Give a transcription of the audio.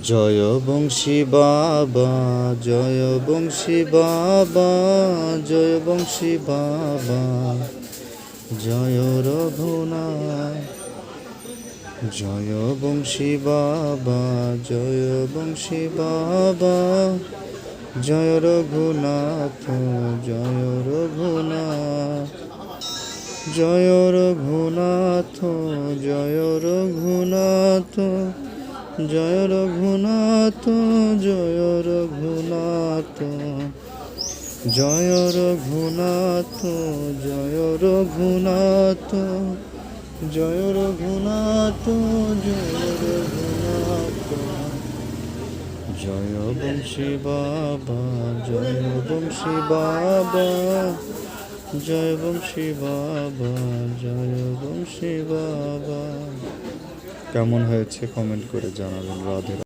জয় বংশী বাবা, জয় বংশী বাবা, জয় বংশী বাবা, জয় রঘুনাথ। জয় বংশী বাবা, জয় বংশী বাবা, জয় রঘুনাথ, জয় রঘুনাথ, জয় রঘুনাথ, জয় রঘুনাথ, জয় রঘুনাথ, জয় রঘুনাথ, জয় রঘুনাথ, জয় রঘুনাথ, জয় রঘুনাথ, জয় রঘুনাথ। জয় বংশী বাবা, জয় বংশী বাবা, জয় বংশী বাবা, জয় বংশী বাবা। কেমন হয়েছে কমেন্ট করে জানাবেন। রাধে।